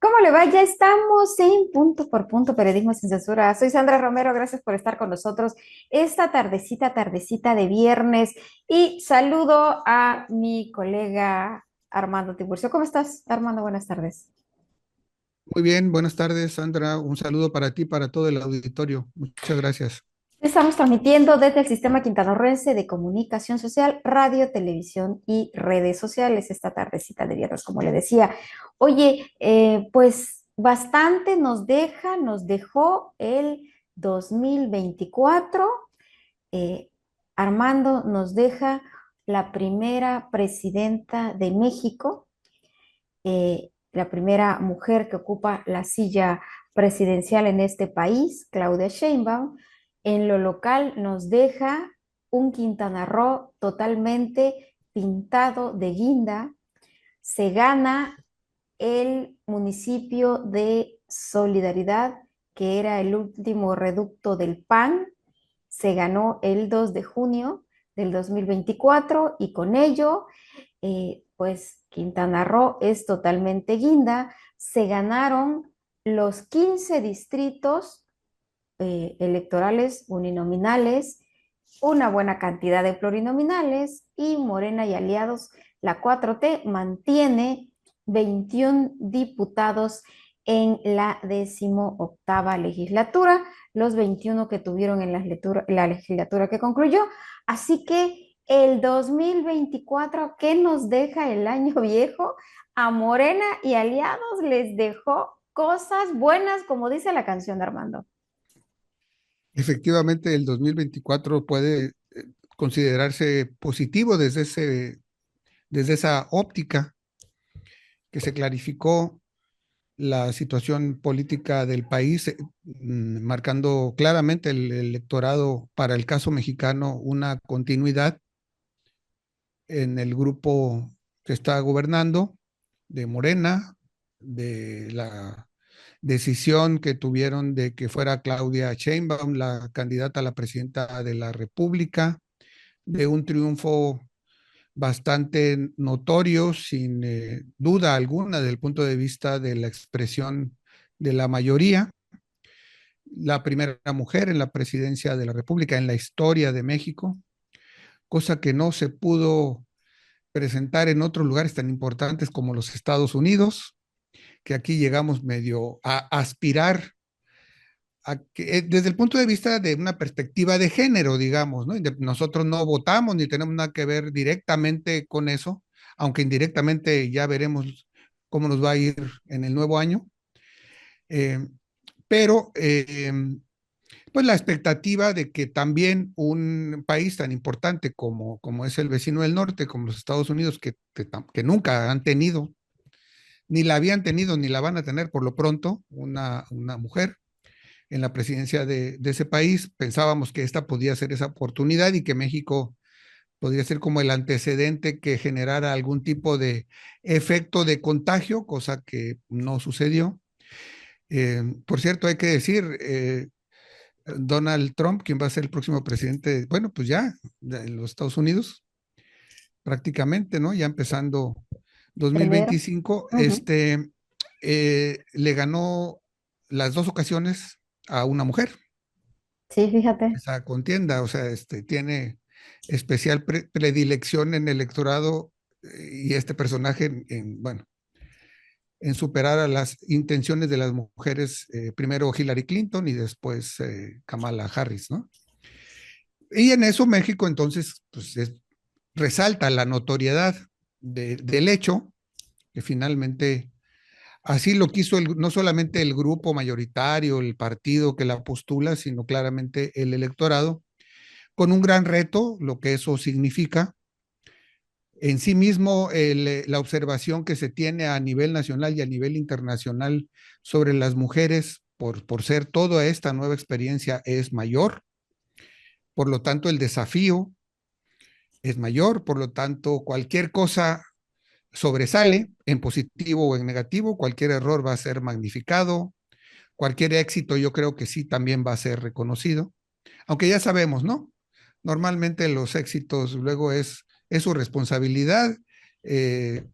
¿Cómo le va? Ya estamos en Punto por Punto, Periodismo sin Censura. Soy Sandra Romero, gracias por estar con nosotros esta tardecita de viernes. Y saludo a mi colega Armando Tiburcio. ¿Cómo estás, Armando? Buenas tardes. Muy bien, buenas tardes, Sandra. Un saludo para ti, para todo el auditorio. Muchas gracias. Estamos transmitiendo desde el Sistema Quintanarroense de Comunicación Social, Radio, Televisión y Redes Sociales esta tardecita de viernes, como le decía. Oye, pues bastante nos dejó el 2024. eh, Armando nos deja la primera presidenta de México, la primera mujer que ocupa la silla presidencial en este país, Claudia Sheinbaum. En lo local nos deja un Quintana Roo totalmente pintado de guinda. Se gana el municipio de Solidaridad, que era el último reducto del PAN. Se ganó el 2 de junio del 2024 y con ello pues Quintana Roo es totalmente guinda. Se ganaron los 15 distritos electorales uninominales, una buena cantidad de plurinominales y Morena y aliados, la 4T mantiene 21 diputados en la 18ª legislatura, los 21 que tuvieron en la legislatura que concluyó. Así que el 2024, ¿qué nos deja el año viejo? A Morena y aliados les dejó cosas buenas, como dice la canción de Armando. Efectivamente, el 2024 puede considerarse positivo desde esa óptica que se clarificó la situación política del país, marcando claramente el electorado para el caso mexicano una continuidad en el grupo que está gobernando de Morena, de la decisión que tuvieron de que fuera Claudia Sheinbaum la candidata a la presidenta de la República, de un triunfo bastante notorio, sin duda alguna, desde el punto de vista de la expresión de la mayoría, la primera mujer en la presidencia de la República en la historia de México, cosa que no se pudo presentar en otros lugares tan importantes como los Estados Unidos, que aquí llegamos medio a aspirar a que, desde el punto de vista de una perspectiva de género, digamos, ¿no? Nosotros no votamos ni tenemos nada que ver directamente con eso, aunque indirectamente ya veremos cómo nos va a ir en el nuevo año. Eh, pero pues la expectativa de que también un país tan importante como es el vecino del norte, como los Estados Unidos, que nunca han tenido, ni la habían tenido, ni la van a tener por lo pronto, una mujer en la presidencia de ese país. Pensábamos que esta podía ser esa oportunidad y que México podría ser como el antecedente que generara algún tipo de efecto de contagio, cosa que no sucedió. Por cierto, hay que decir, Donald Trump, quien va a ser el próximo presidente, bueno, pues ya en los Estados Unidos, prácticamente, ¿no? Ya empezando Primero. 2025, Ujú. le ganó las dos ocasiones a una mujer, Sí, fíjate. esa contienda, o sea, tiene especial predilección en el electorado y este personaje bueno, en superar a las intenciones de las mujeres, primero Hillary Clinton y después Kamala Harris, ¿no? Y en eso México entonces pues, resalta la notoriedad del hecho que finalmente así lo quiso no solamente el grupo mayoritario, el partido que la postula, sino claramente el electorado, con un gran reto, lo que eso significa. En sí mismo, la observación que se tiene a nivel nacional y a nivel internacional sobre las mujeres por ser toda esta nueva experiencia es mayor. Por lo tanto, el desafío es mayor. Por lo tanto, cualquier cosa sobresale en positivo o en negativo. Cualquier error va a ser magnificado. Cualquier éxito yo creo que sí también va a ser reconocido. Aunque ya sabemos, ¿no? Normalmente los éxitos luego es su responsabilidad. Eh,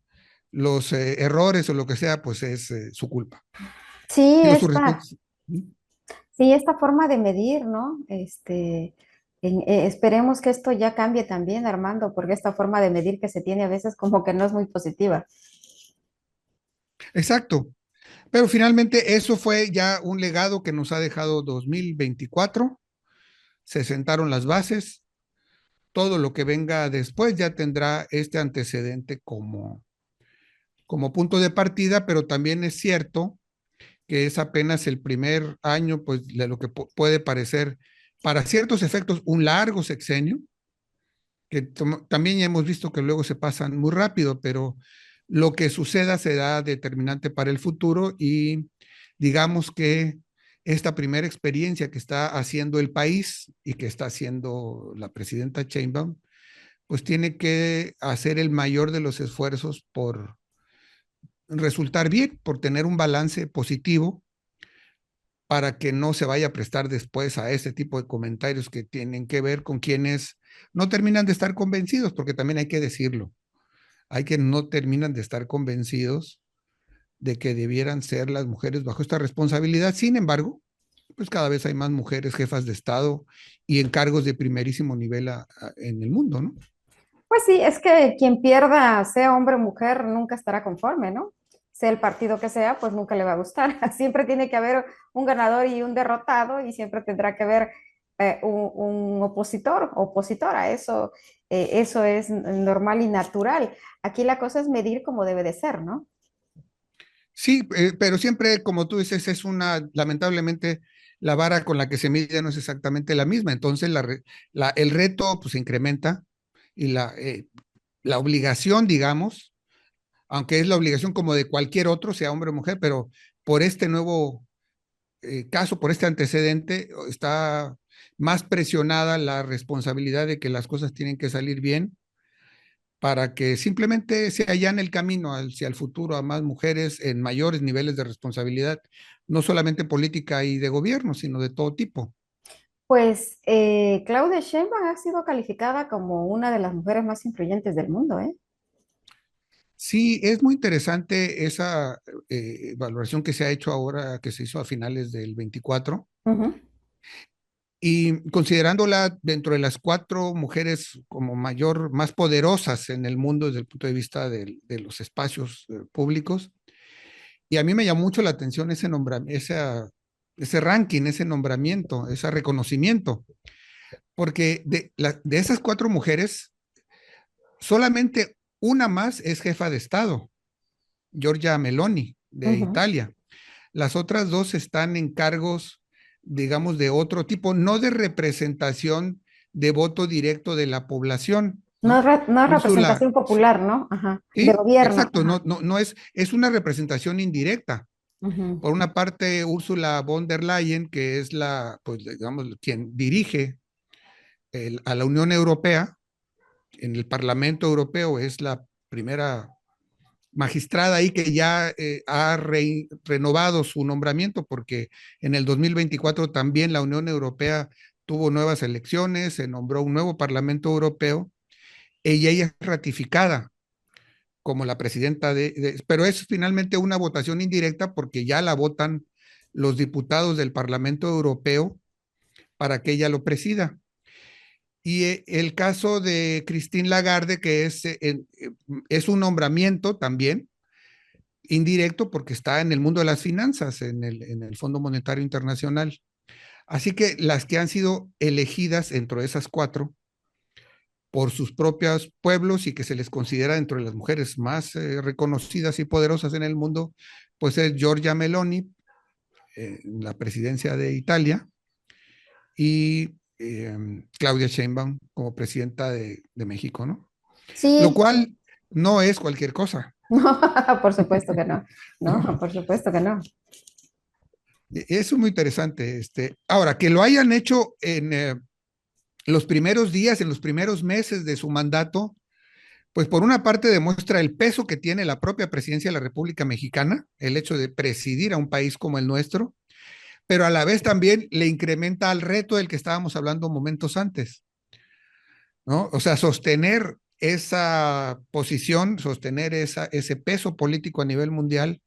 los errores o lo que sea, pues es su culpa. Sí, Digo, su esta, respuesta. sí, esta forma de medir, ¿no? Esperemos que esto ya cambie también, Armando, porque esta forma de medir que se tiene a veces como que no es muy positiva. Exacto. Pero finalmente eso fue ya un legado que nos ha dejado 2024. Se sentaron las bases. Todo lo que venga después ya tendrá este antecedente como punto de partida, pero también es cierto que es apenas el primer año, pues, de lo que puede parecer, para ciertos efectos, un largo sexenio, que también ya hemos visto que luego se pasan muy rápido, pero lo que suceda será determinante para el futuro y digamos que esta primera experiencia que está haciendo el país y que está haciendo la presidenta Sheinbaum, pues tiene que hacer el mayor de los esfuerzos por resultar bien, por tener un balance positivo para que no se vaya a prestar después a ese tipo de comentarios que tienen que ver con quienes no terminan de estar convencidos, porque también hay que decirlo, hay que no terminan de estar convencidos de que debieran ser las mujeres bajo esta responsabilidad. Sin embargo, pues cada vez hay más mujeres jefas de Estado y en cargos de primerísimo nivel en el mundo, ¿no? Pues sí, es que quien pierda, sea hombre o mujer, nunca estará conforme, ¿no? Sea el partido que sea, pues nunca le va a gustar. Siempre tiene que haber un ganador y un derrotado y siempre tendrá que haber un opositor, opositora. Eso es normal y natural. Aquí la cosa es medir como debe de ser, ¿no? Sí, pero siempre, como tú dices, es lamentablemente, la vara con la que se mide no es exactamente la misma. Entonces, el reto pues se incrementa y la obligación, digamos, aunque es la obligación como de cualquier otro, sea hombre o mujer, pero por este nuevo caso, por este antecedente, está más presionada la responsabilidad de que las cosas tienen que salir bien para que simplemente se allane el camino hacia el futuro a más mujeres en mayores niveles de responsabilidad, no solamente política y de gobierno, sino de todo tipo. Pues Claudia Sheinbaum ha sido calificada como una de las mujeres más influyentes del mundo, ¿eh? Sí, es muy interesante esa valoración que se ha hecho ahora, que se hizo a finales del 24, Ujú. y considerándola dentro de las cuatro mujeres como más poderosas en el mundo desde el punto de vista de los espacios públicos. Y a mí me llamó mucho la atención ese ranking, ese nombramiento, ese reconocimiento, porque de esas cuatro mujeres, solamente una más es jefa de Estado, Giorgia Meloni, de Ujú. Italia. Las otras dos están en cargos, digamos, de otro tipo, no de representación de voto directo de la población, No, ¿no? no es Úrsula, representación popular, ¿no? Ajá. De sí, gobierno. exacto, Ajá. no es una representación indirecta. Ujú. Por una parte, Úrsula von der Leyen, que es pues digamos, quien dirige a la Unión Europea, en el Parlamento Europeo, es la primera magistrada ahí que ya ha renovado su nombramiento, porque en el 2024 también la Unión Europea tuvo nuevas elecciones, se nombró un nuevo Parlamento Europeo, y ella es ratificada como la presidenta pero es finalmente una votación indirecta porque ya la votan los diputados del Parlamento Europeo para que ella lo presida. Y el caso de Christine Lagarde, que es un nombramiento también indirecto porque está en el mundo de las finanzas, en el Fondo Monetario Internacional. Así que las que han sido elegidas entre esas cuatro por sus propios pueblos y que se les considera dentro de las mujeres más reconocidas y poderosas en el mundo, pues es Giorgia Meloni, la presidencia de Italia, y Claudia Sheinbaum como presidenta de México, ¿no? Lo Sí, cual no es cualquier cosa. no, por supuesto que no. No, por supuesto que no. Eso es muy interesante. Ahora, que lo hayan hecho en los primeros días, en los primeros meses de su mandato, pues por una parte demuestra el peso que tiene la propia presidencia de la República Mexicana, el hecho de presidir a un país como el nuestro, pero a la vez también le incrementa al reto del que estábamos hablando momentos antes, ¿no? O sea, sostener esa posición, sostener ese peso político a nivel mundial,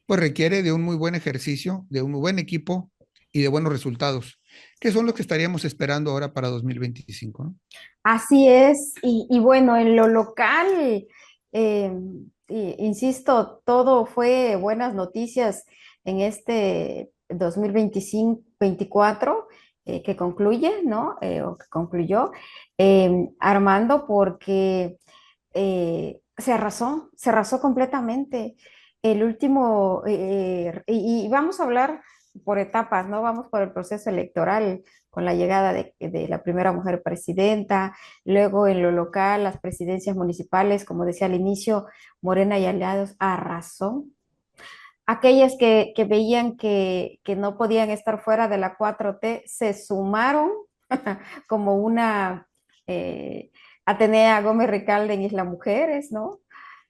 pues requiere de un muy buen ejercicio, de un muy buen equipo y de buenos resultados, que son los que estaríamos esperando ahora para 2025, ¿no? Así es, y bueno, en lo local, eh, insisto, todo fue buenas noticias en este 2025-24 que concluye, ¿no? O que concluyó, Armando, porque se arrasó completamente. El último, y vamos a hablar por etapas, ¿no? Vamos por el proceso electoral con la llegada de la primera mujer presidenta, luego en lo local, las presidencias municipales, como decía al inicio, Morena y aliados arrasó. Aquellas que veían que no podían estar fuera de la 4T se sumaron como una eh, Atenea Gómez Recalde en Isla Mujeres, ¿no?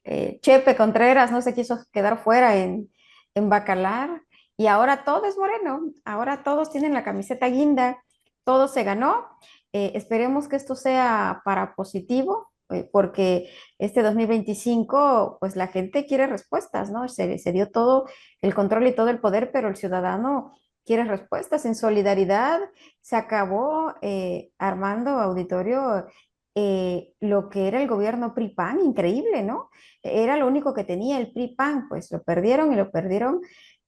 Chepe Contreras no se quiso quedar fuera en Bacalar, y ahora todo es moreno, ahora todos tienen la camiseta guinda, todo se ganó. Esperemos que esto sea para positivo, porque este 2025 pues la gente quiere respuestas, ¿no? Se dio todo el control y todo el poder, pero el ciudadano quiere respuestas en solidaridad. Se acabó, Armando Auditorio, lo que era el gobierno PRI-PAN, increíble, ¿no? Era lo único que tenía el PRI-PAN, pues lo perdieron, y lo perdieron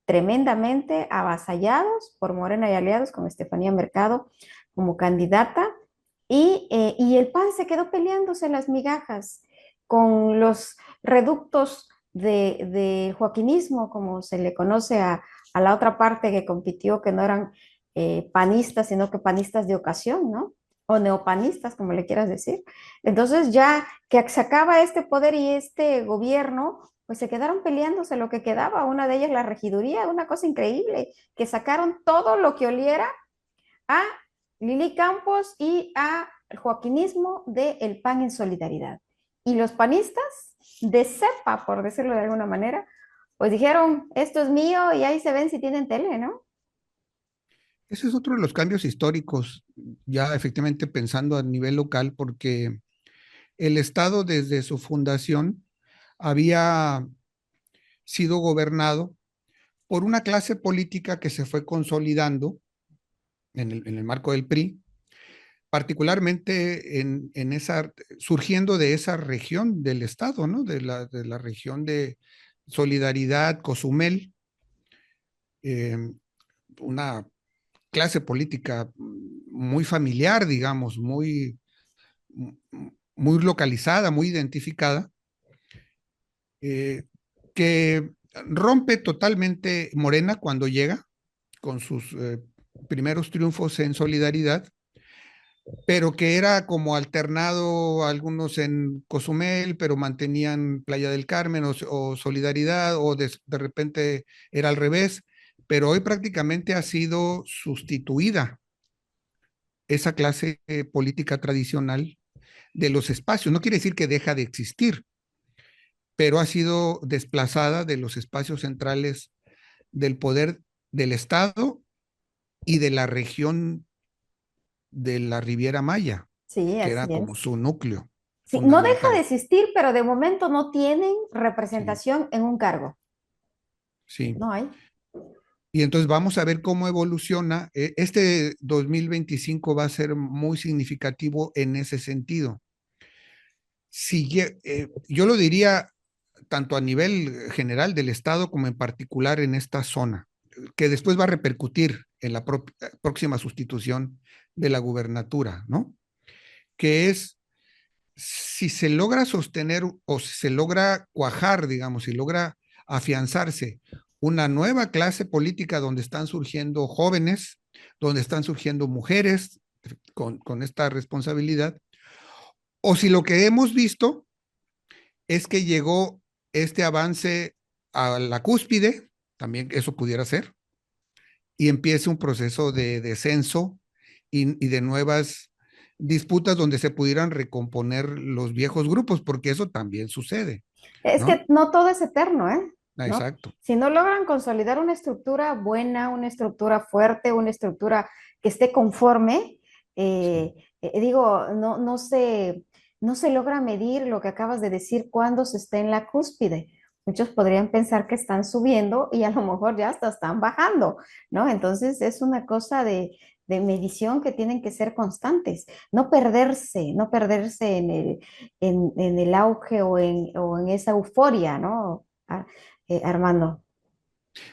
tremendamente, avasallados por Morena y aliados con Estefanía Mercado como candidata, y el PAN se quedó peleándose las migajas con los reductos de joaquinismo, como se le conoce a la otra parte que compitió, que no eran panistas, sino que panistas de ocasión, ¿no? O neopanistas, como le quieras decir. Entonces, ya que se acaba este poder y este gobierno, pues se quedaron peleándose lo que quedaba, una de ellas la regiduría, una cosa increíble, que sacaron todo lo que oliera a Lili Campos y a el joaquinismo de El PAN en Solidaridad. Y los panistas de cepa, por decirlo de alguna manera, pues dijeron, esto es mío, y ahí se ven si tienen tele, ¿no? Ese es otro de los cambios históricos, ya efectivamente pensando a nivel local, porque el Estado desde su fundación había sido gobernado por una clase política que se fue consolidando en el marco del PRI, particularmente surgiendo de esa región del Estado, ¿no? De la región de Solidaridad, Cozumel, eh, una clase política muy familiar, digamos, muy localizada, muy identificada, eh, que rompe totalmente Morena cuando llega con sus primeros triunfos en Solidaridad, pero que era como alternado, algunos en Cozumel, pero mantenían Playa del Carmen o Solidaridad, o de repente era al revés, pero hoy prácticamente ha sido sustituida esa clase política tradicional de los espacios. No quiere decir que deja de existir, pero ha sido desplazada de los espacios centrales del poder del Estado y de la región de la Riviera Maya, Sí, que así era como es. su núcleo Sí, no deja de fundamental. existir, pero de momento no tienen Sí, representación en un cargo. sí. No hay. Y entonces vamos a ver cómo evoluciona. Este 2025 va a ser muy significativo en ese sentido. Si, yo lo diría tanto a nivel general del Estado como en particular en esta zona, que después va a repercutir en la próxima sustitución de la gubernatura, ¿no? Que es si se logra sostener o si se logra cuajar, digamos, si logra afianzarse una nueva clase política donde están surgiendo jóvenes, donde están surgiendo mujeres con esta responsabilidad, o si lo que hemos visto es que llegó este avance a la cúspide, también eso pudiera ser, y empiece un proceso de descenso y de nuevas disputas donde se pudieran recomponer los viejos grupos, porque eso también sucede, Es que ¿no? no todo es eterno, ¿eh? Ah, ¿No? exacto. Si no logran consolidar una estructura buena, una estructura fuerte, una estructura que esté conforme, Sí. digo, no, no se, no se logra medir lo que acabas de decir cuando se está en la cúspide. Muchos podrían pensar que están subiendo y a lo mejor ya hasta están bajando, ¿no? Entonces es una cosa de medición que tienen que ser constantes, no perderse en el auge o en esa euforia, ¿no? Armando.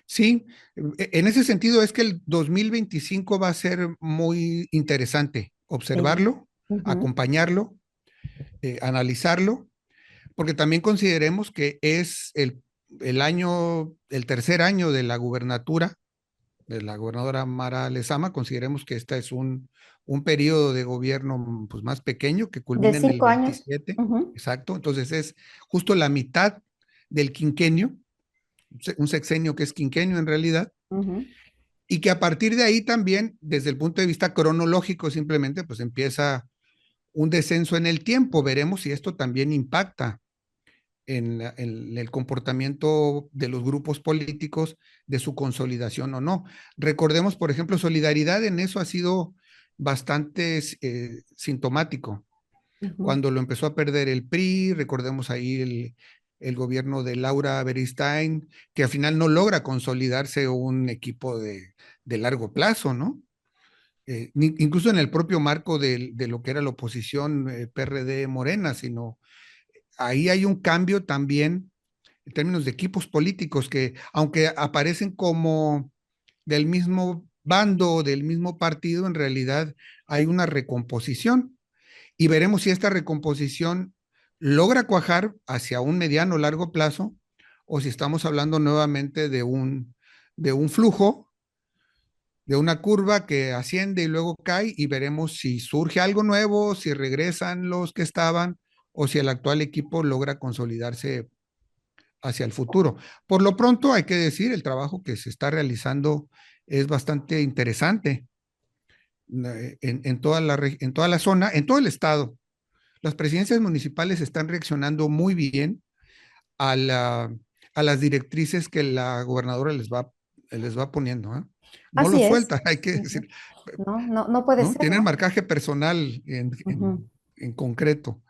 Sí, en ese sentido es que el 2025 va a ser muy interesante Sí. observarlo, Ujú. acompañarlo, analizarlo, porque también consideremos que es el año, el tercer año de la gubernatura de la gobernadora Mara Lezama. Consideremos que este es un periodo de gobierno pues, más pequeño que De culmina en el 5 años. 27, Ujú, exacto. Entonces es justo la mitad del quinquenio, un sexenio que es quinquenio en realidad, ujú. y que a partir de ahí también, desde el punto de vista cronológico, simplemente pues empieza un descenso en el tiempo. Veremos si esto también impacta en el comportamiento de los grupos políticos, de su consolidación o no. Recordemos, por ejemplo, Solidaridad en eso ha sido bastante sintomático. Ujú. Cuando lo empezó a perder el PRI, recordemos ahí el gobierno de Laura Beristain, que al final no logra consolidarse un equipo de largo plazo, ¿no? Incluso en el propio marco de lo que era la oposición PRD Morena, sino ahí hay un cambio también en términos de equipos políticos que, aunque aparecen como del mismo bando, del mismo partido, en realidad hay una recomposición y veremos si esta recomposición logra cuajar hacia un mediano o largo plazo o si estamos hablando nuevamente de un flujo, de una curva que asciende y luego cae y veremos si surge algo nuevo, si regresan los que estaban o si el actual equipo logra consolidarse hacia el futuro. Por lo pronto, hay que decir, el trabajo que se está realizando es bastante interesante en toda la zona, en todo el estado. Las presidencias municipales están reaccionando muy bien a, a las directrices que la gobernadora les va poniendo. ¿Eh? No lo Así es. suelta, hay que Ujú. decir, No, no, no puede ¿no? ser, Tienen ¿no? marcaje personal Ujú. en concreto,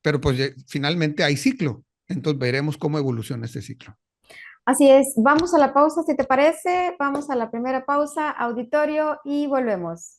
pero pues finalmente hay ciclo, entonces veremos cómo evoluciona este ciclo. Así es. Vamos a la pausa, si te parece. Vamos a la primera pausa, auditorio, y volvemos.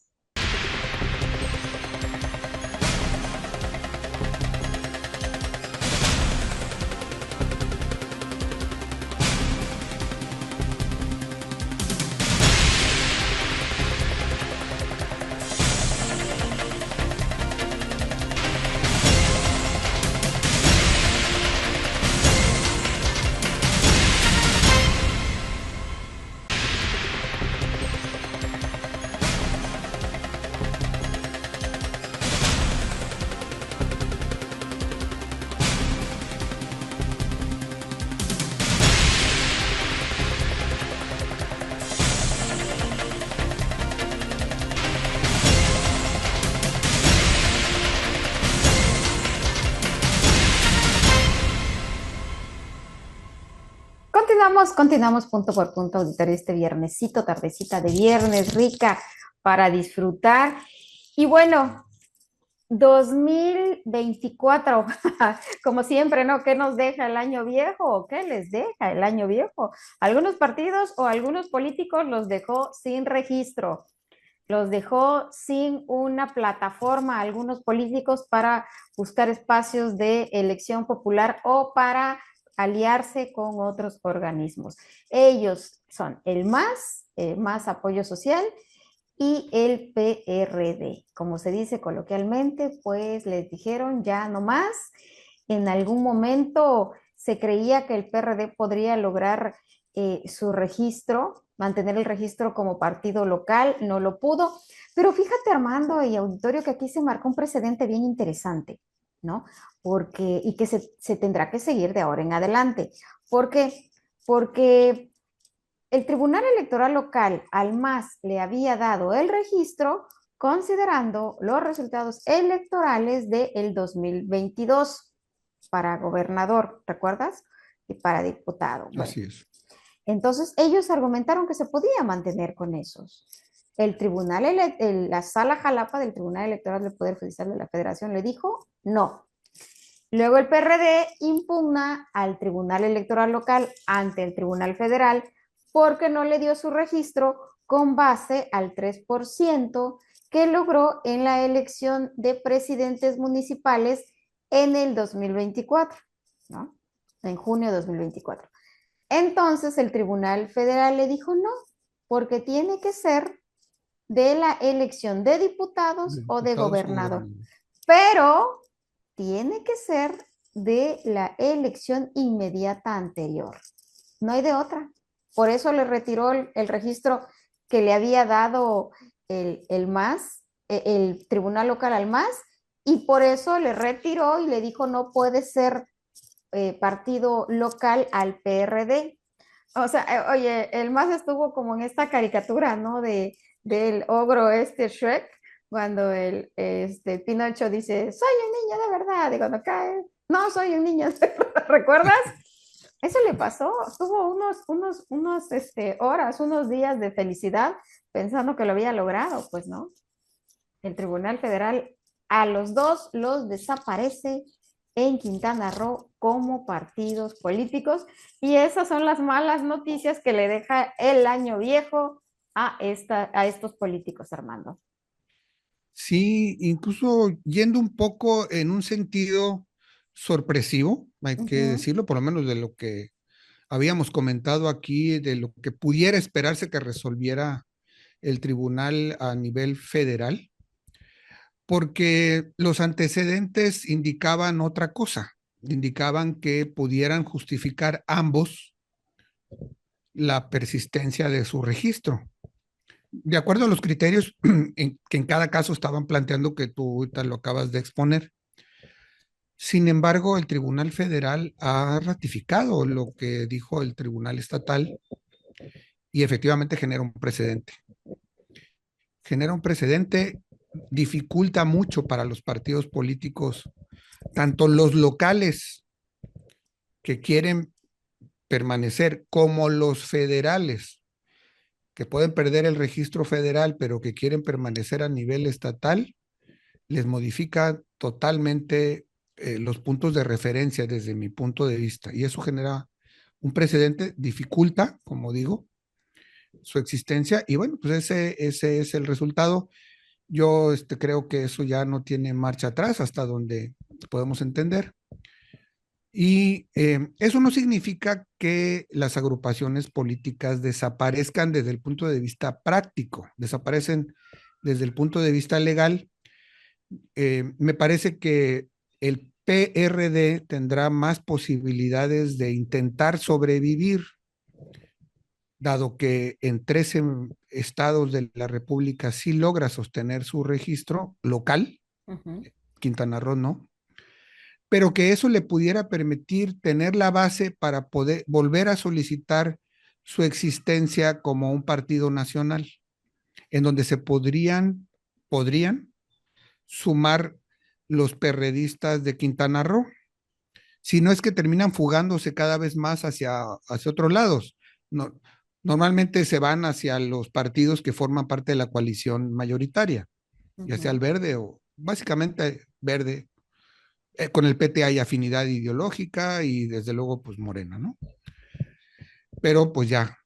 Continuamos punto por punto, auditorio, este viernesito, tardecita de viernes, rica para disfrutar. Y bueno, 2024, como siempre, ¿no? ¿Qué nos deja el año viejo o qué les deja el año viejo? Algunos partidos o algunos políticos los dejó sin registro, los dejó sin una plataforma, algunos políticos para buscar espacios de elección popular o para aliarse con otros organismos. Ellos son el más apoyo social y el PRD. Como se dice coloquialmente, pues les dijeron ya no más. En algún momento se creía que el PRD podría lograr su registro, mantener el registro como partido local, no lo pudo. Pero fíjate, Armando y auditorio, que aquí se marcó un precedente bien interesante, ¿no? Y que se tendrá que seguir de ahora en adelante. ¿Por qué? Porque el Tribunal Electoral Local al MAS le había dado el registro considerando los resultados electorales del 2022 para gobernador, ¿recuerdas? Y para diputado. Bueno, Así es. entonces ellos argumentaron que se podía mantener con esos. La sala Jalapa del Tribunal Electoral del Poder Judicial de la Federación le dijo no. Luego el PRD impugna al Tribunal Electoral Local ante el Tribunal Federal porque no le dio su registro con base al 3% que logró en la elección de presidentes municipales en el 2024, ¿no? En junio de 2024. Entonces el Tribunal Federal le dijo no, porque tiene que ser de la elección de diputados de o de diputados o gobernador, gobernadores. pero tiene que ser de la elección inmediata anterior. No hay de otra. Por eso le retiró el registro que le había dado el MAS, el Tribunal Local al MAS, y por eso le retiró y le dijo no puede ser partido local al PRD. O sea, oye, el MAS estuvo como en esta caricatura, ¿no? Del ogro este Shrek, cuando Pinocho dice, soy un niño de verdad, y cuando cae, no soy un niño de verdad, ¿recuerdas? Eso le pasó, tuvo horas, unos días de felicidad pensando que lo había logrado, pues no. El Tribunal Federal a los dos los desaparece en Quintana Roo como partidos políticos y esas son las malas noticias que le deja el año viejo a estos políticos, Armando. Sí, incluso yendo un poco en un sentido sorpresivo, hay Uh que -huh, decirlo, por lo menos de lo que habíamos comentado aquí, de lo que pudiera esperarse que resolviera el tribunal a nivel federal, porque los antecedentes indicaban otra cosa, indicaban que pudieran justificar ambos la persistencia de su registro. De acuerdo a los criterios que en cada caso estaban planteando que tú ahorita lo acabas de exponer. Sin embargo, el Tribunal Federal ha ratificado lo que dijo el Tribunal Estatal y efectivamente genera un precedente. Genera un precedente, dificulta mucho para los partidos políticos, tanto los locales que quieren permanecer como los federales que pueden perder el registro federal, pero que quieren permanecer a nivel estatal, les modifica totalmente los puntos de referencia desde mi punto de vista. Y eso genera un precedente, dificulta, como digo, su existencia. Y bueno, pues ese es el resultado. Yo creo que eso ya no tiene marcha atrás hasta donde podemos entender. Y eso no significa que las agrupaciones políticas desaparezcan desde el punto de vista práctico, desaparecen desde el punto de vista legal. Me parece que el PRD tendrá más posibilidades de intentar sobrevivir, dado que en 13 estados de la República sí logra sostener su registro local, uh -huh. Quintana Roo no, pero que eso le pudiera permitir tener la base para poder volver a solicitar su existencia como un partido nacional, en donde se podrían sumar los perredistas de Quintana Roo, si no es que terminan fugándose cada vez más hacia otros lados. No, normalmente se van hacia los partidos que forman parte de la coalición mayoritaria, Uh ya sea el -huh. verde o básicamente verde. Con el PT hay afinidad ideológica y desde luego pues Morena, ¿no? Pero pues ya,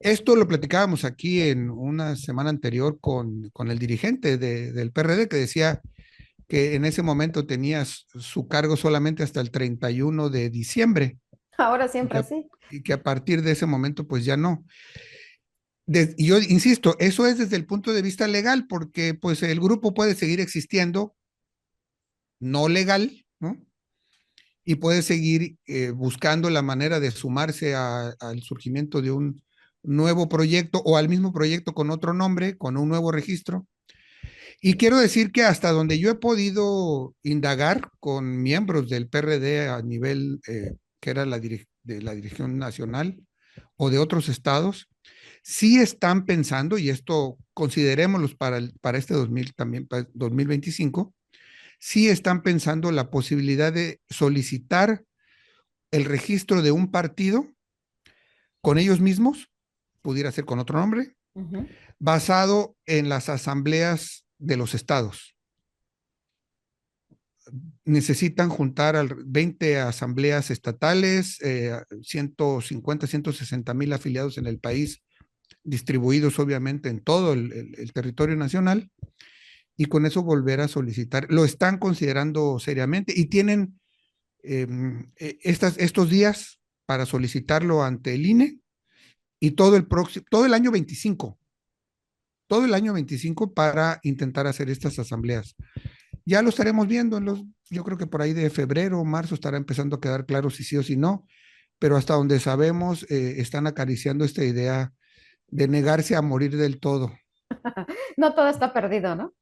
esto lo platicábamos aquí en una semana anterior con el dirigente del PRD que decía que en ese momento tenía su cargo solamente hasta el 31 de diciembre Ahora y siempre así. y que a partir de ese momento pues ya no. Y yo insisto, eso es desde el punto de vista legal, porque pues el grupo puede seguir existiendo, no legal, ¿no? Y puede seguir buscando la manera de sumarse al surgimiento de un nuevo proyecto o al mismo proyecto con otro nombre, con un nuevo registro. Y quiero decir que hasta donde yo he podido indagar con miembros del PRD a nivel que era de la dirección nacional o de otros estados, sí están pensando, y esto considerémoslos para este 2000, también para 2025, sí están pensando la posibilidad de solicitar el registro de un partido con ellos mismos, pudiera ser con otro nombre, Uh -huh. basado en las asambleas de los estados. necesitan juntar 20 asambleas estatales, 150, 160,000 afiliados en el país, distribuidos obviamente en todo el territorio nacional, y con eso volver a solicitar. Lo están considerando seriamente y tienen estos días para solicitarlo ante el INE y todo el año 25, todo el año 25 para intentar hacer estas asambleas. Ya lo estaremos viendo yo creo que por ahí de febrero o marzo estará empezando a quedar claro si sí o si no, pero hasta donde sabemos están acariciando esta idea de negarse a morir del todo. No todo está perdido, ¿no?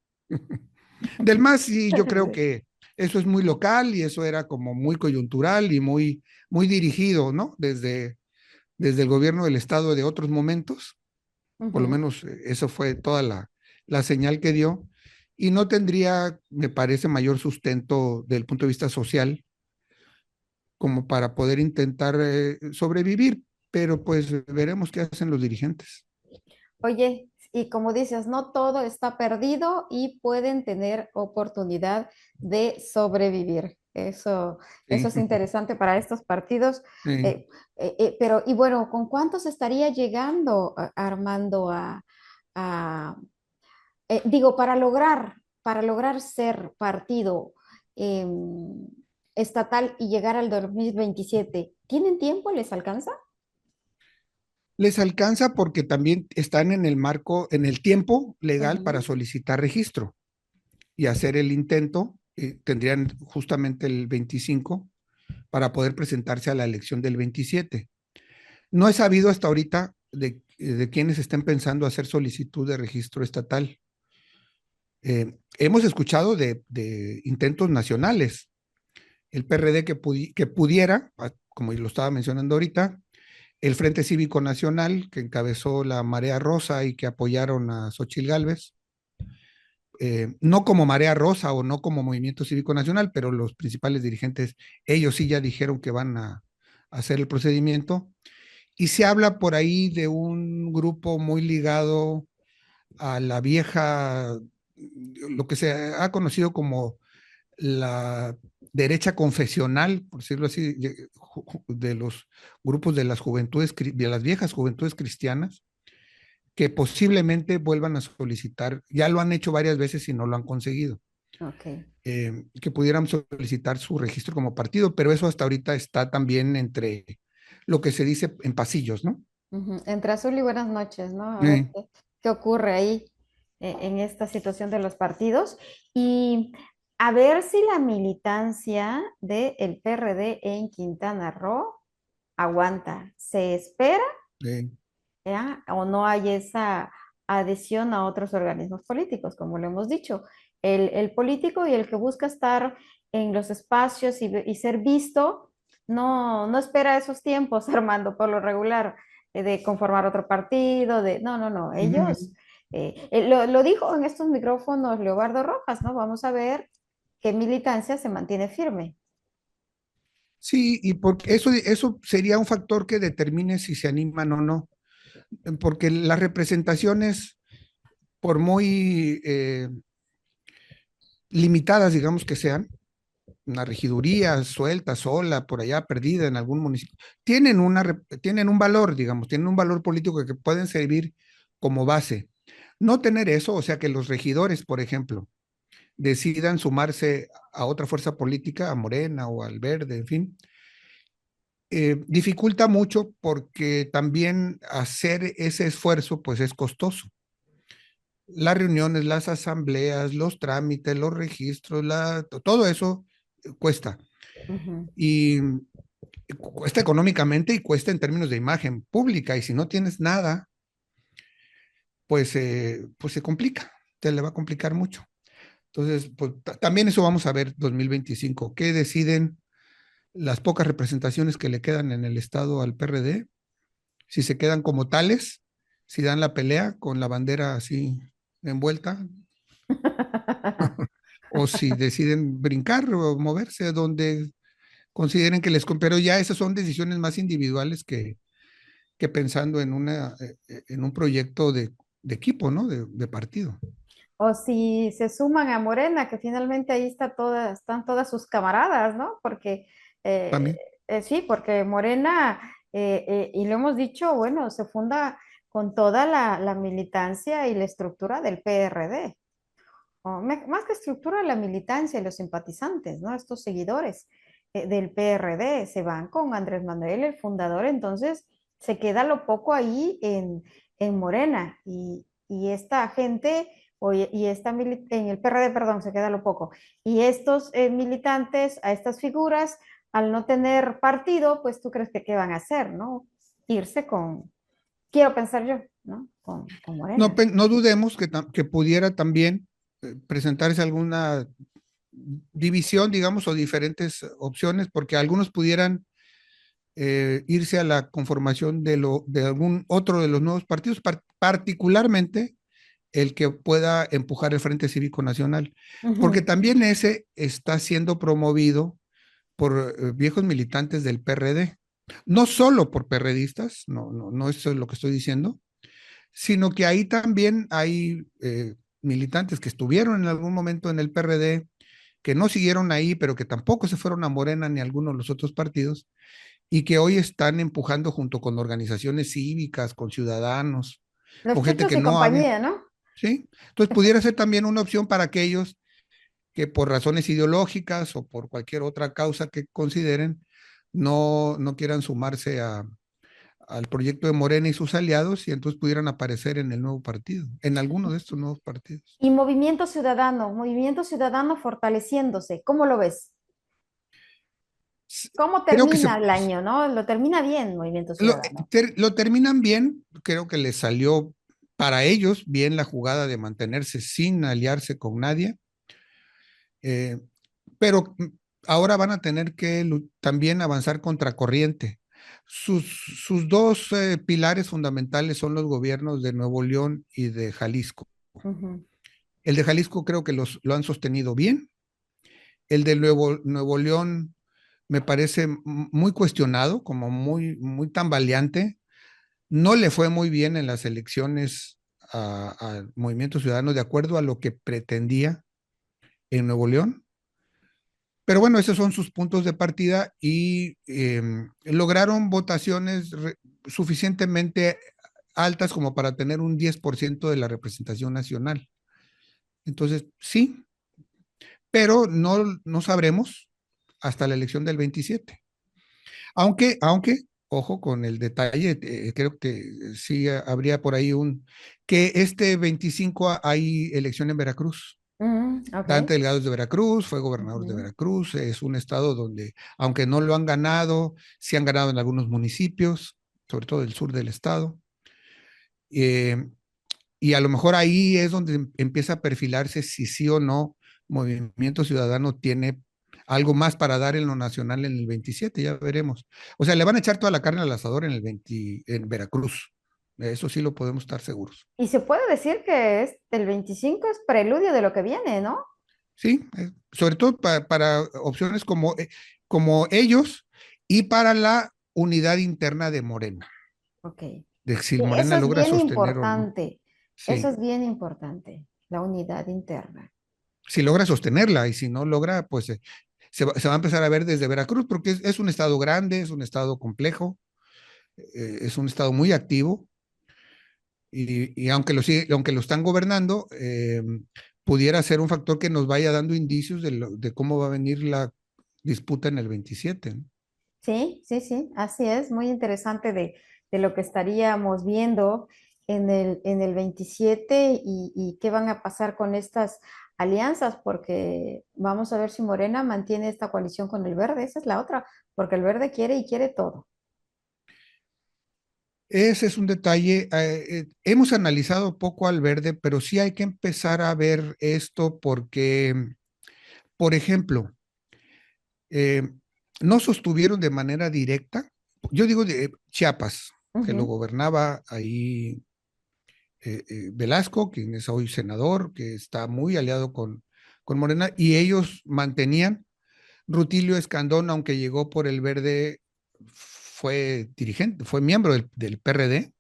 Del más, sí, yo creo Sí. que eso es muy local y eso era como muy coyuntural y muy dirigido, ¿no? Desde el gobierno del estado de otros momentos, por lo Ujú. menos eso fue toda la señal que dio, y no tendría, me parece, mayor sustento desde el punto de vista social como para poder intentar sobrevivir, pero pues veremos qué hacen los dirigentes. Oye, y como dices, no todo está perdido y pueden tener oportunidad de sobrevivir. Eso Sí, es interesante para estos partidos. sí. Eh, pero, y bueno, ¿con cuántos estaría llegando Armando a, digo, para lograr ser partido estatal y llegar al 2027? ¿Tienen tiempo? ¿Les alcanza? Les alcanza porque también están en el marco, en el tiempo legal para Ujú. solicitar registro y hacer el intento. Tendrían justamente el 25 para poder presentarse a la elección del 27. No he sabido hasta ahorita de quienes estén pensando hacer solicitud de registro estatal. Hemos escuchado de intentos nacionales. El PRD que pudiera, como lo estaba mencionando ahorita, el Frente Cívico Nacional, que encabezó la Marea Rosa y que apoyaron a Xochitl Gálvez, no como Marea Rosa o no como Movimiento Cívico Nacional, pero los principales dirigentes, ellos sí ya dijeron que van a hacer el procedimiento. Y se habla por ahí de un grupo muy ligado a la vieja, lo que se ha conocido como la derecha confesional, por decirlo así, de los grupos de las juventudes, de las viejas juventudes cristianas, que posiblemente vuelvan a solicitar, ya lo han hecho varias veces y no lo han conseguido, Ok. que pudieran solicitar su registro como partido, pero eso hasta ahorita está también entre lo que se dice en pasillos, ¿no? Ujú. Entre azul y buenas noches, ¿no? A ver Eh, qué ocurre ahí en esta situación de los partidos y a ver si la militancia del PRD en Quintana Roo aguanta. ¿Se espera, eh, ya? ¿O no hay esa adhesión a otros organismos políticos, como lo hemos dicho? El político y el que busca estar en los espacios y ser visto, no espera esos tiempos, Armando, por lo regular, de conformar otro partido, no. Ellos, ujú. lo dijo en estos micrófonos Leobardo Rojas, ¿no? Vamos a ver qué militancia se mantiene firme. Sí, y porque eso sería un factor que determine si se animan o no, porque las representaciones, por muy limitadas, digamos que sean, una regiduría suelta, sola, por allá perdida en algún municipio, tienen un valor, digamos, tienen un valor político que pueden servir como base. No tener eso, o sea, que los regidores, por ejemplo, decidan sumarse a otra fuerza política, a Morena o al Verde, en fin, dificulta mucho porque también hacer ese esfuerzo pues es costoso. Las reuniones, las asambleas, los trámites, los registros, todo eso cuesta. Ujú, Y cuesta económicamente y cuesta en términos de imagen pública. Y si no tienes nada, pues se complica, te le va a complicar mucho. Entonces, pues también eso vamos a ver 2025. ¿Qué deciden las pocas representaciones que le quedan en el estado al PRD? Si se quedan como tales, si dan la pelea con la bandera así envuelta, o si deciden brincar o moverse donde consideren que pero ya esas son decisiones más individuales que pensando en un proyecto de equipo, ¿no? De partido. O si se suman a Morena, que finalmente ahí están todas sus camaradas, ¿no? Porque eh, también. sí, porque Morena, y lo hemos dicho, bueno, se funda con toda la militancia y la estructura del PRD. Más que estructura, la militancia y los simpatizantes, ¿no? Estos seguidores del PRD se van con Andrés Manuel, el fundador, entonces se queda lo poco ahí en Morena y esta gente, y en el PRD, perdón, se queda lo poco. Y estos militantes, a estas figuras, al no tener partido, pues tú crees que qué van a hacer, ¿no? Irse quiero pensar yo, ¿no? Con No, Morena. no dudemos que pudiera también presentarse alguna división, digamos, o diferentes opciones, porque algunos pudieran irse a la conformación de algún otro de los nuevos partidos, particularmente el que pueda empujar el Frente Cívico Nacional, porque Ujú. también ese está siendo promovido por viejos militantes del PRD, no solo por perredistas, no eso es lo que estoy diciendo, sino que ahí también hay militantes que estuvieron en algún momento en el PRD, que no siguieron ahí, pero que tampoco se fueron a Morena ni a alguno de los otros partidos, y que hoy están empujando junto con organizaciones cívicas, con ciudadanos, Los con gente chuchos que y no había, compañía, ¿no? ¿sí? Entonces pudiera ser también una opción para aquellos que por razones ideológicas o por cualquier otra causa que consideren, no quieran sumarse al proyecto de Morena y sus aliados y entonces pudieran aparecer en el nuevo partido, en alguno de estos nuevos partidos. Y Movimiento Ciudadano fortaleciéndose, ¿cómo lo ves? ¿Cómo Creo que termina el año, no? Lo termina bien Movimiento Ciudadano. lo terminan bien, creo que les salió para ellos bien la jugada de mantenerse sin aliarse con nadie, eh, pero ahora van a tener que también avanzar contracorriente. Sus, sus dos pilares fundamentales son los gobiernos de Nuevo León y de Jalisco. Ujú. El de Jalisco creo que lo han sostenido bien. El de Nuevo León me parece muy cuestionado, como muy tambaleante. No le fue muy bien en las elecciones a Movimiento Ciudadano de acuerdo a lo que pretendía en Nuevo León. Pero bueno, esos son sus puntos de partida y lograron votaciones suficientemente altas como para tener un 10% de la representación nacional. Entonces, sí, pero no sabremos hasta la elección del 27. Aunque, ojo con el detalle, creo que sí habría por ahí que este 25 hay elección en Veracruz. Ok. Dante Delgado es de Veracruz, fue gobernador de Ujú. Veracruz, es un estado donde, aunque no lo han ganado, sí han ganado en algunos municipios, sobre todo del sur del estado. Eh, y a lo mejor ahí es donde empieza a perfilarse si sí o no Movimiento Ciudadano tiene algo más para dar en lo nacional en el 27, ya veremos. O sea, le van a echar toda la carne al asador en el 20, en Veracruz. Eso sí lo podemos estar seguros. Y se puede decir que el 25 es preludio de lo que viene, ¿no? Sí, sobre todo para opciones como ellos y para la unidad interna de Morena, Ok. de si Eso Morena es logra bien sostener o no. importante. Eso Sí, es bien importante, la unidad interna. si logra sostenerla y si no logra, pues se va a empezar a ver desde Veracruz, porque es un estado grande, es un estado complejo, es un estado muy activo y aunque lo están gobernando, pudiera ser un factor que nos vaya dando indicios de cómo va a venir la disputa en el 27, ¿no? Sí, sí, sí, así es, muy interesante de lo que estaríamos viendo en el 27 y qué van a pasar con estas alianzas, porque vamos a ver si Morena mantiene esta coalición con el Verde, esa es la otra, porque el Verde quiere y quiere todo. Ese es un detalle. Hemos analizado poco al verde, pero sí hay que empezar a ver esto porque, por ejemplo, eh, no sostuvieron de manera directa. Yo digo de Chiapas, que lo Ujú. gobernaba ahí Velasco, quien es hoy senador, que está muy aliado con Morena, y ellos mantenían. Rutilio Escandón, aunque llegó por el verde, fue dirigente, fue miembro del PRD,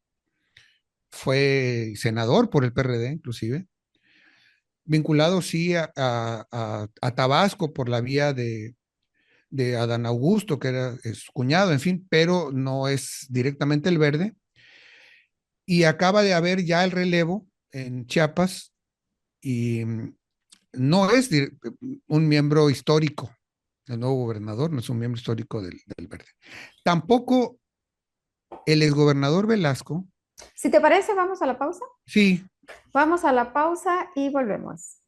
fue senador por el PRD inclusive, vinculado sí a Tabasco por la vía de Adán Augusto, que era su cuñado, en fin, pero no es directamente el Verde. Y acaba de haber ya el relevo en Chiapas y no es un miembro histórico, el nuevo gobernador no es un miembro histórico del Verde. Tampoco el exgobernador Velasco, Si te parece, vamos a la pausa. sí. Vamos a la pausa y volvemos.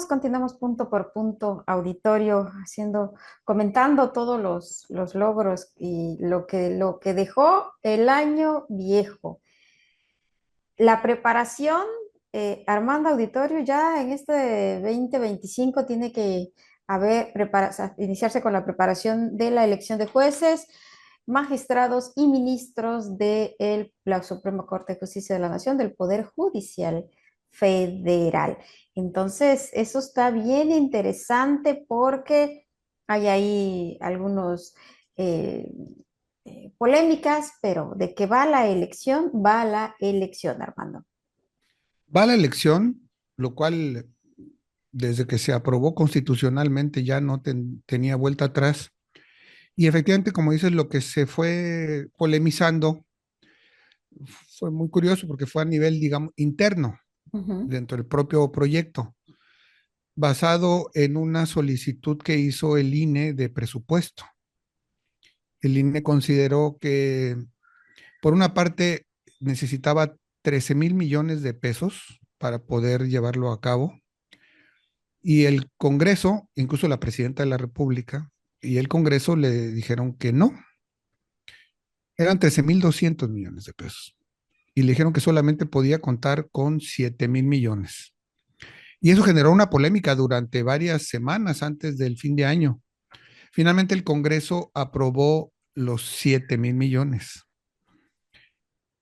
Continuamos punto por punto, auditorio, comentando todos los logros y lo que dejó el año viejo. La preparación, Armando Auditorio, ya en este 2025 tiene que o sea, iniciarse con la preparación de la elección de jueces, magistrados y ministros de la Suprema Corte de Justicia de la Nación, del Poder Judicial Federal. Entonces, eso está bien interesante porque hay ahí algunos eh, polémicas, pero de que va la elección, Armando. Va la elección, lo cual desde que se aprobó constitucionalmente ya no tenía vuelta atrás. Y efectivamente, como dices, lo que se fue polemizando fue muy curioso porque fue a nivel, digamos, interno, Ujú. dentro del propio proyecto, basado en una solicitud que hizo el INE de presupuesto. El INE consideró que, por una parte, necesitaba 13,000 millones de pesos para poder llevarlo a cabo. Y el Congreso, incluso la presidenta de la República y el Congreso le dijeron que no, eran 13,200 millones de pesos. Y le dijeron que solamente podía contar con 7,000 millones. Y eso generó una polémica durante varias semanas antes del fin de año. Finalmente el Congreso aprobó los 7,000 millones.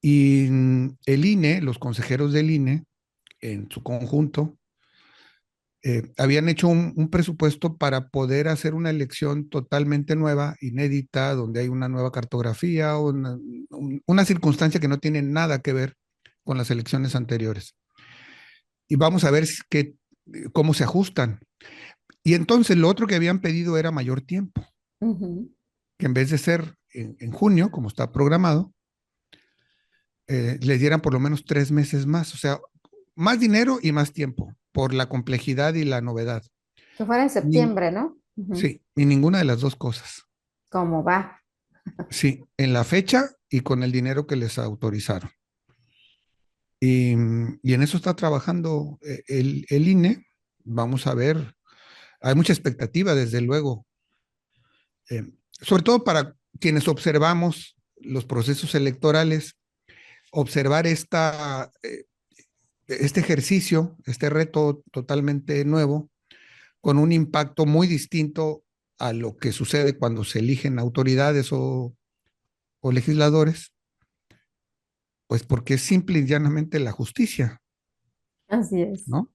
Y el INE, los consejeros del INE, en su conjunto, habían hecho un presupuesto para poder hacer una elección totalmente nueva, inédita, donde hay una nueva cartografía, una circunstancia que no tiene nada que ver con las elecciones anteriores. Y vamos a ver cómo se ajustan. Y entonces lo otro que habían pedido era mayor tiempo, Ujú. que en vez de ser en junio, como está programado, les dieran por lo menos 3 meses más, o sea, más dinero y más tiempo, por la complejidad y la novedad. Que fuera en Ni- septiembre, ¿no? Ujú. sí, ni ninguna de las dos cosas. ¿Cómo va? Sí, en la fecha y con el dinero que les autorizaron. Y en eso está trabajando el INE. Vamos a ver, hay mucha expectativa, desde luego, sobre todo para quienes observamos los procesos electorales, observar este ejercicio, este reto totalmente nuevo, con un impacto muy distinto a lo que sucede cuando se eligen autoridades o legisladores, pues porque es simple y llanamente la justicia, Así es. ¿no?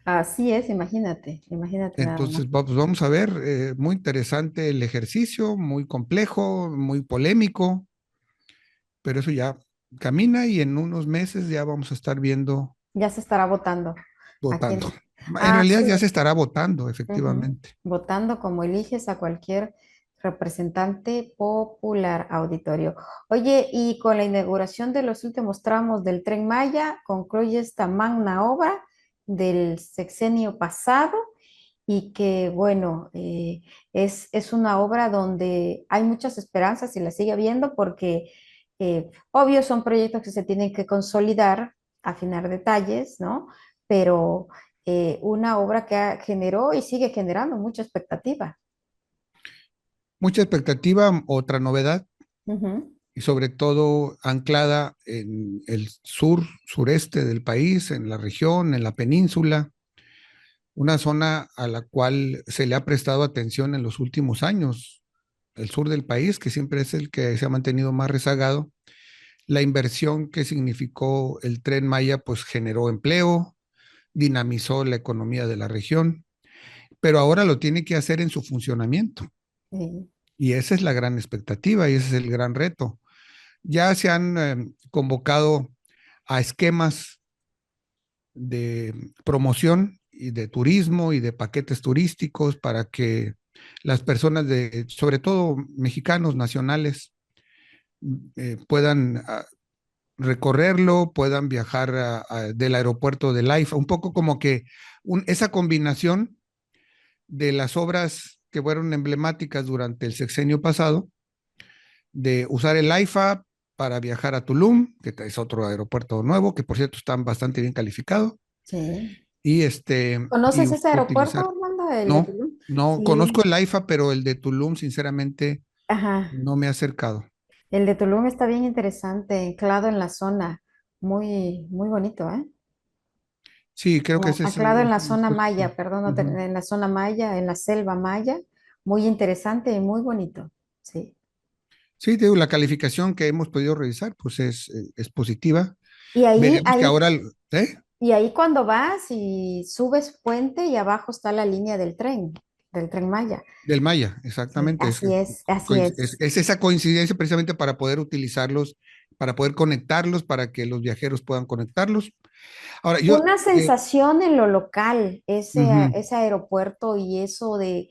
Así es, imagínate nada más. Entonces, pues vamos a ver, muy interesante el ejercicio, muy complejo, muy polémico, pero eso ya camina y en unos meses ya vamos a estar viendo, Ya se estará votando. Aquí votando. en- En realidad Así ya se es. estará votando, Ujú. efectivamente. Votando como eliges a cualquier representante popular, auditorio. Oye, y con la inauguración de los últimos tramos del Tren Maya, concluye esta magna obra del sexenio pasado y que, bueno, es una obra donde hay muchas esperanzas y la sigue habiendo porque, obvio, son proyectos que se tienen que consolidar, afinar detalles, ¿no? Pero una obra que generó y sigue generando mucha expectativa. Mucha expectativa, otra novedad, Ujú. y sobre todo anclada en el sur, sureste del país, en la región, en la península, una zona a la cual se le ha prestado atención en los últimos años. El sur del país, que siempre es el que se ha mantenido más rezagado. La inversión que significó el Tren Maya, pues generó empleo, dinamizó la economía de la región, pero ahora lo tiene que hacer en su funcionamiento. Sí. Y esa es la gran expectativa y ese es el gran reto. Ya se han convocado a esquemas de promoción y de turismo y de paquetes turísticos para que las personas de, sobre todo mexicanos nacionales, puedan recorrerlo, puedan viajar del aeropuerto de Laifa, un poco como que esa combinación de las obras que fueron emblemáticas durante el sexenio pasado, de usar el AIFA para viajar a Tulum, que es otro aeropuerto nuevo, que por cierto está bastante bien calificado, Sí. y y ¿Conoces ese aeropuerto, utilizar. Armando, el de No, Tulum? no conozco Sí. el AIFA, pero el de Tulum, sinceramente, Ajá. no me he acercado. El de Tulum está bien interesante, anclado en la zona, muy, muy bonito, ¿eh? Sí, creo que Como ese anclado en la es zona positivo. maya, perdón, no Ujú. en la zona maya, en la selva maya, muy interesante y muy bonito, sí. Sí, te digo, la calificación que hemos podido revisar, pues es positiva. Y Veremos que ahora, ¿eh? y ahí cuando vas y subes puente y abajo está la línea del tren Maya. Del Maya, Sí, exactamente. así es, así es. Es esa coincidencia precisamente para poder utilizarlos, para poder conectarlos, para que los viajeros puedan conectarlos. Ahora, Una sensación en lo local, ujú, ese aeropuerto y eso de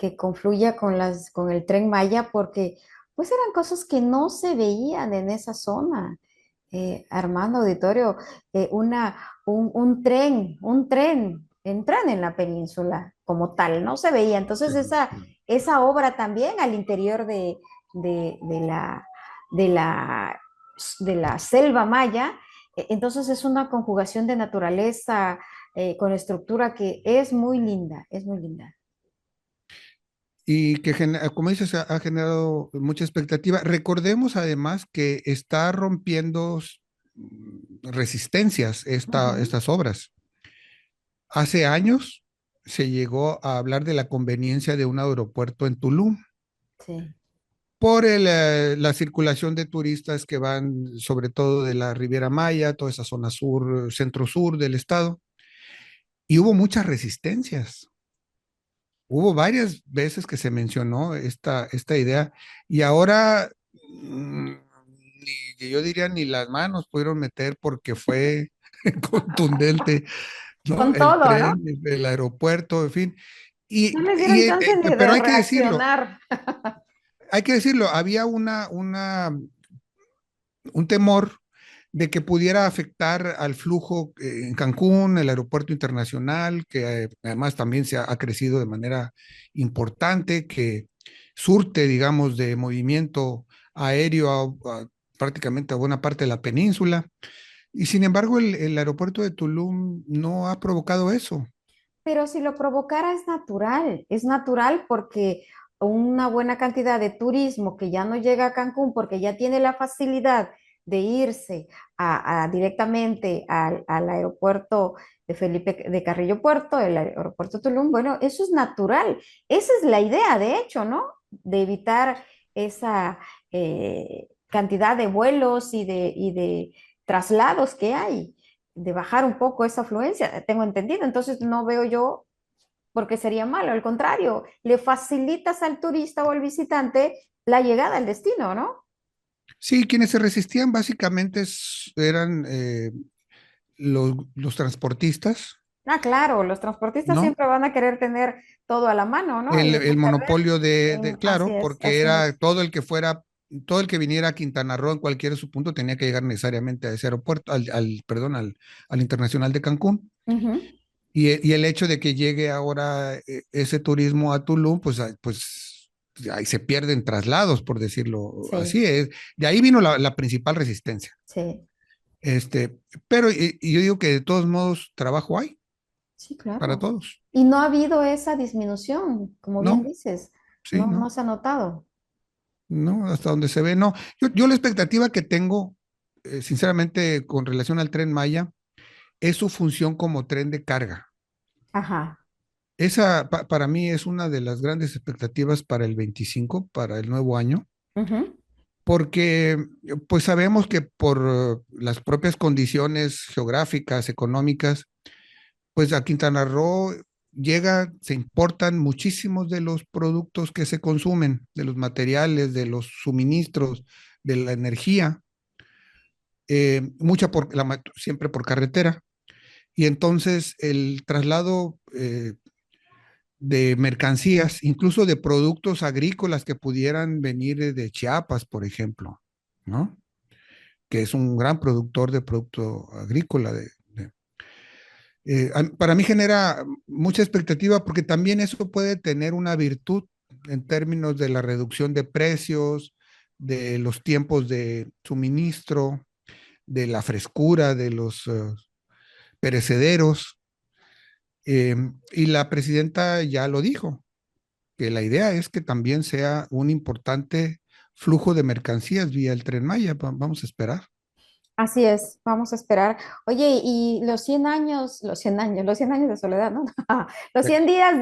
que confluya con con el tren Maya, porque pues eran cosas que no se veían en esa zona. Armando Auditorio, un tren en la península como tal, no se veía. Entonces sí, sí. esa obra también al interior de de la, de la selva maya, entonces es una conjugación de naturaleza con estructura que es muy linda, es muy linda. Y que, como dices, ha generado mucha expectativa. Recordemos además que está rompiendo resistencias Ujú. estas obras. Hace años se llegó a hablar de la conveniencia de un aeropuerto en Tulum Sí. por la circulación de turistas que van sobre todo de la Riviera Maya, toda esa zona sur, centro-sur del estado, y hubo muchas resistencias. Hubo varias veces que se mencionó esta idea y ahora yo diría ni las manos pudieron meter porque fue contundente, ¿no? Con El todo, ¿no? tren, el aeropuerto, en fin. No les dieron chance ni Pero de reaccionar. hay que decirlo, había un temor de que pudiera afectar al flujo en Cancún, el aeropuerto internacional, que además también ha crecido de manera importante, que surte, digamos, de movimiento aéreo prácticamente a buena parte de la península. Y sin embargo, el aeropuerto de Tulum no ha provocado eso. Pero si lo provocara es natural porque una buena cantidad de turismo que ya no llega a Cancún porque ya tiene la facilidad de irse directamente al aeropuerto de Felipe de Carrillo Puerto, el aeropuerto Tulum, bueno, eso es natural. Esa es la idea, de hecho, ¿no? De evitar esa cantidad de vuelos y de traslados que hay de bajar un poco esa afluencia, tengo entendido. Entonces no veo yo por qué sería malo, al contrario, le facilitas al turista o al visitante la llegada al destino, ¿no? Sí, quienes se resistían básicamente eran los transportistas, Ah, claro, los transportistas ¿no? siempre van a querer tener todo a la mano, ¿no? Y no El perder. monopolio Así claro, es, porque así era es. todo el que fuera, todo el que viniera a Quintana Roo en cualquier de su punto tenía que llegar necesariamente a ese aeropuerto, perdón, al Internacional de Cancún. Ujú. Y el hecho de que llegue ahora ese turismo a Tulum, pues, pues ahí se pierden traslados, por decirlo Sí, así. De ahí vino la principal resistencia. sí, Este, pero y yo digo que de todos modos trabajo hay sí, para claro. todos. Y no ha habido esa disminución, como bien No, dices, sí, no, no no, se ha notado. no, hasta donde se ve, no. Yo la expectativa que tengo, sinceramente, con relación al Tren Maya, es su función como tren de carga. Ajá. Esa para mí es una de las grandes expectativas para el 25, para el nuevo año, Ujú, porque pues sabemos que por las propias condiciones geográficas, económicas, pues a Quintana Roo se importan muchísimos de los productos que se consumen, de los materiales, de los suministros, de la energía, mucha siempre por carretera. Y entonces el traslado de mercancías, incluso de productos agrícolas que pudieran venir de Chiapas, por ejemplo, ¿no? Que es un gran productor de producto agrícola. Para mí genera mucha expectativa porque también eso puede tener una virtud en términos de la reducción de precios, de los tiempos de suministro, de la frescura de los perecederos. Y la presidenta ya lo dijo, que la idea es que también sea un importante flujo de mercancías vía el Tren Maya. Vamos a esperar. así es, vamos a esperar. Oye, y los 100 años de soledad, ¿no? Los 100 días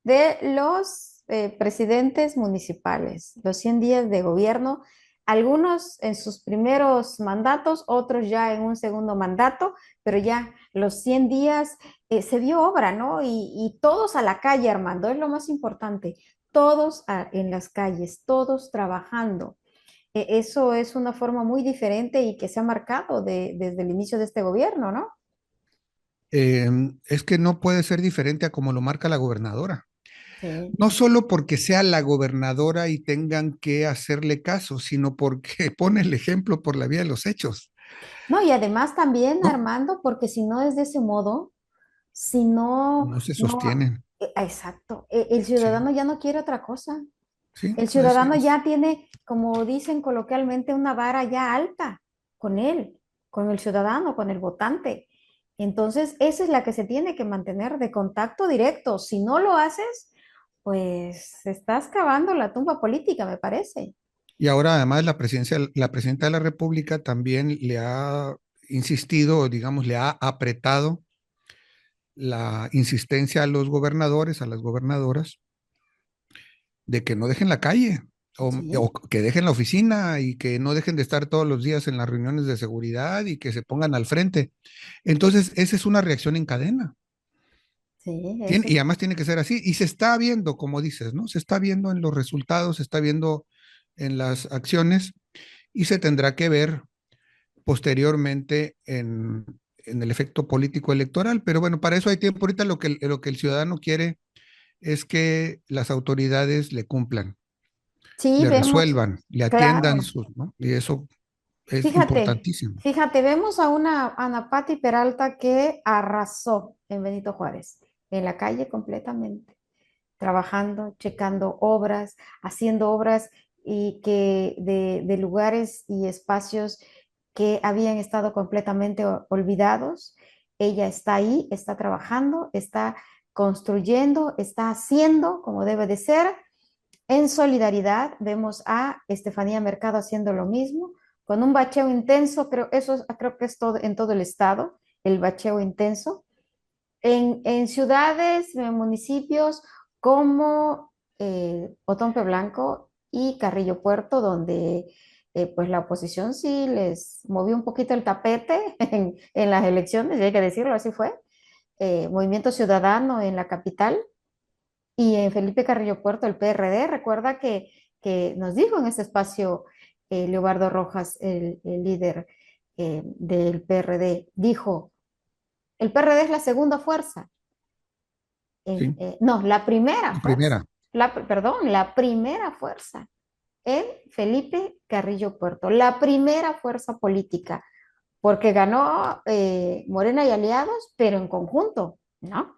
de los presidentes municipales, los 100 días de gobierno, algunos en sus primeros mandatos, otros ya en un segundo mandato, pero ya los 100 días se dio obra, ¿no? Y todos a la calle, Armando, es lo más importante, todos en las calles, todos trabajando. Eso es una forma muy diferente y que se ha marcado desde el inicio de este gobierno, ¿no? Eh, es que no puede ser diferente a como lo marca la gobernadora. Sí. No solo porque sea la gobernadora y tengan que hacerle caso, sino porque pone el ejemplo por la vía de los hechos, No, y además también, ¿no? Armando, porque si no es de ese modo, si no, No se no, sostienen. exacto, el Sí, ciudadano ya no quiere otra cosa. sí, El así ciudadano es. ya tiene, como dicen coloquialmente, una vara ya alta con él, con el ciudadano, con el votante. Entonces, esa es la que se tiene que mantener de contacto directo. Si no lo haces, pues estás cavando la tumba política, me parece. Y ahora además la presidenta de la República también le ha insistido, digamos, le ha apretado la insistencia a los gobernadores, a las gobernadoras, de que no dejen la calle Sí, o que dejen la oficina y que no dejen de estar todos los días en las reuniones de seguridad y que se pongan al frente. Entonces, esa es una reacción en cadena. sí, eso Y además tiene que ser así. Y se está viendo, como dices, ¿no? Se está viendo en los resultados, se está viendo en las acciones y se tendrá que ver posteriormente en el efecto político electoral. Pero bueno, para eso hay tiempo. Ahorita lo que el ciudadano quiere es que las autoridades le cumplan, sí, le vemos, resuelvan, le atiendan claro. sus, ¿no? Y eso es Fíjate, importantísimo. fíjate, vemos a una Ana Pati Peralta que arrasó en Benito Juárez, en la calle completamente, trabajando, checando obras, haciendo obras y que de lugares y espacios que habían estado completamente olvidados. Ella está ahí, está trabajando, está construyendo, está haciendo como debe de ser. En solidaridad, vemos a Estefanía Mercado haciendo lo mismo, con un bacheo intenso, creo que es todo, en todo el estado, el bacheo intenso. En ciudades, en municipios como Otompe Blanco y Carrillo Puerto, donde pues la oposición sí les movió un poquito el tapete en las elecciones, y hay que decirlo, así fue. Movimiento Ciudadano en la capital y en Felipe Carrillo Puerto, el PRD. Recuerda que nos dijo en ese espacio Leobardo Rojas, el líder del PRD, dijo, el PRD es la segunda fuerza. Sí, No, la primera la fuerza. primera. Perdón, la primera fuerza en Felipe Carrillo Puerto, la primera fuerza política, porque ganó Morena y aliados, pero en conjunto. ¿no?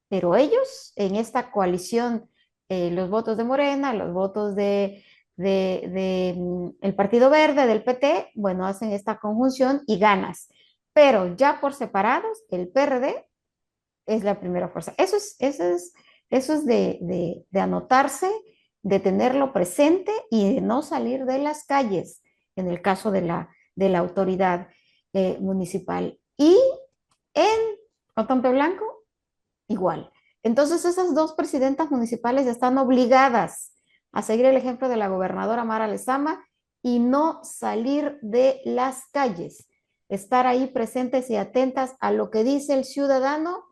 Pero ellos en esta coalición, los votos de Morena, los votos el Partido Verde, del PT, bueno, hacen esta conjunción y ganas. Pero ya por separados, el PRD es la primera fuerza. Eso es de anotarse, de tenerlo presente y de no salir de las calles en el caso de la autoridad municipal. Y en Otompe Blanco, igual. Entonces, esas dos presidentas municipales están obligadas a seguir el ejemplo de la gobernadora Mara Lezama y no salir de las calles, estar ahí presentes y atentas a lo que dice el ciudadano,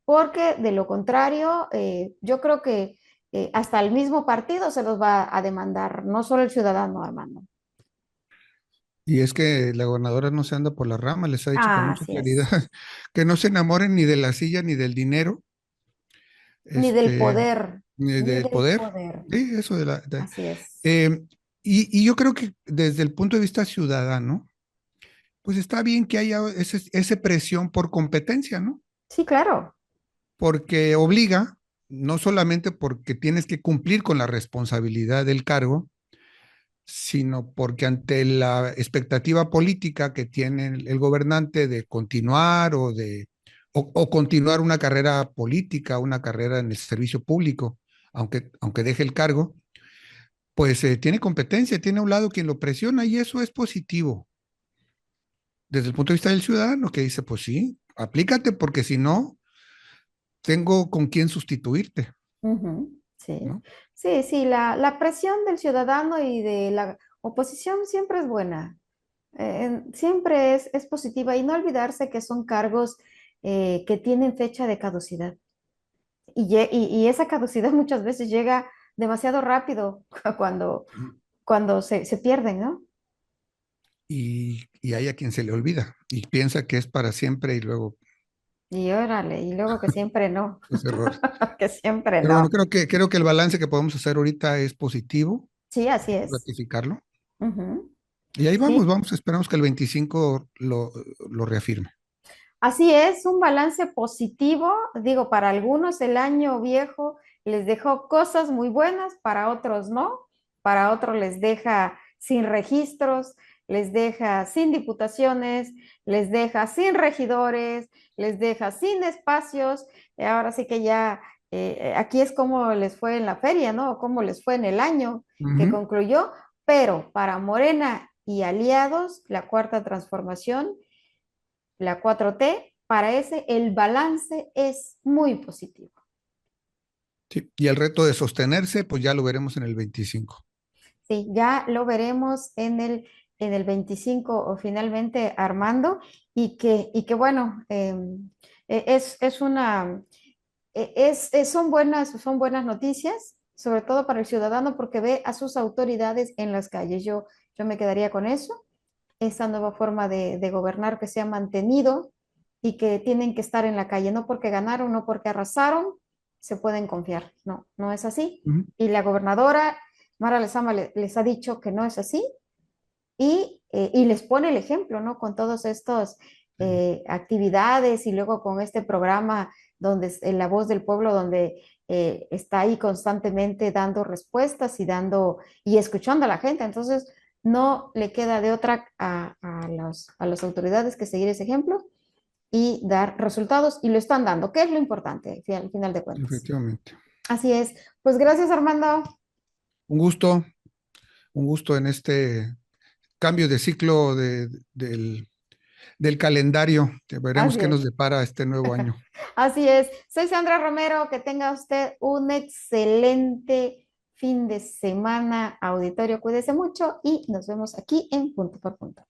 porque de lo contrario, yo creo que hasta el mismo partido se los va a demandar, no solo el ciudadano, Armando. Y es que la gobernadora no se anda por la rama, les ha dicho con Ah, mucha así claridad es. que no se enamoren ni de la silla ni del dinero, Ni del este, poder, ni ni del del poder. poder. Sí, eso Así es. eh, y yo creo que desde el punto de vista ciudadano, pues está bien que haya ese presión por competencia, ¿no? Sí, claro. Porque obliga, no solamente porque tienes que cumplir con la responsabilidad del cargo, sino porque ante la expectativa política que tiene el gobernante de continuar o continuar una carrera política, una carrera en el servicio público, aunque deje el cargo, pues tiene competencia, tiene a un lado quien lo presiona y eso es positivo. Desde el punto de vista del ciudadano, que dice, pues sí, aplícate porque si no, tengo con quién sustituirte, Ujú, sí, ¿no? sí, sí, la presión del ciudadano y de la oposición siempre es buena, siempre es positiva y no olvidarse que son cargos que tienen fecha de caducidad y esa caducidad muchas veces llega demasiado rápido cuando se pierden, ¿no? Y hay a quien se le olvida y piensa que es para siempre y luego Y órale, y luego que siempre no, es error. que siempre Pero bueno, no. creo que el balance que podemos hacer ahorita es positivo, Sí, así es. ratificarlo. Ujú, Y ahí sí. esperamos que el 25 lo reafirme. Así es, un balance positivo. Digo, para algunos el año viejo les dejó cosas muy buenas, para otros no. Para otros les deja sin registros, les deja sin diputaciones, les deja sin regidores, les deja sin espacios. Ahora sí que ya aquí es como les fue en la feria, ¿no? O cómo les fue en el año que Ujú. concluyó. Pero para Morena y aliados, la cuarta transformación, la 4T, para ese el balance es muy positivo. Sí. Y el reto de sostenerse, pues ya lo veremos en el 25. Sí, ya lo veremos en el 25 o finalmente, Armando, y que bueno, es una, son buenas noticias, sobre todo para el ciudadano, porque ve a sus autoridades en las calles. Yo me quedaría con eso, esa nueva forma de gobernar que se ha mantenido y que tienen que estar en la calle, no porque ganaron, no porque arrasaron, se pueden confiar. No, no es así. Ujú. Y la gobernadora Mara Lezama les ha dicho que no es así y les pone el ejemplo, ¿no? Con todos estos Sí. actividades y luego con este programa donde en La Voz del Pueblo, donde está ahí constantemente dando respuestas y escuchando a la gente. Entonces, no le queda de otra a las autoridades que seguir ese ejemplo y dar resultados, y lo están dando, que es lo importante al final de cuentas. Efectivamente. Así es. Pues gracias, Armando. Un gusto, un gusto en este cambio de ciclo del calendario. Que veremos Así qué es. nos depara este nuevo año. Así es. Soy Sandra Romero. Que tenga usted un excelente fin de semana, auditorio. Cuídese mucho y nos vemos aquí en Punto por Punto.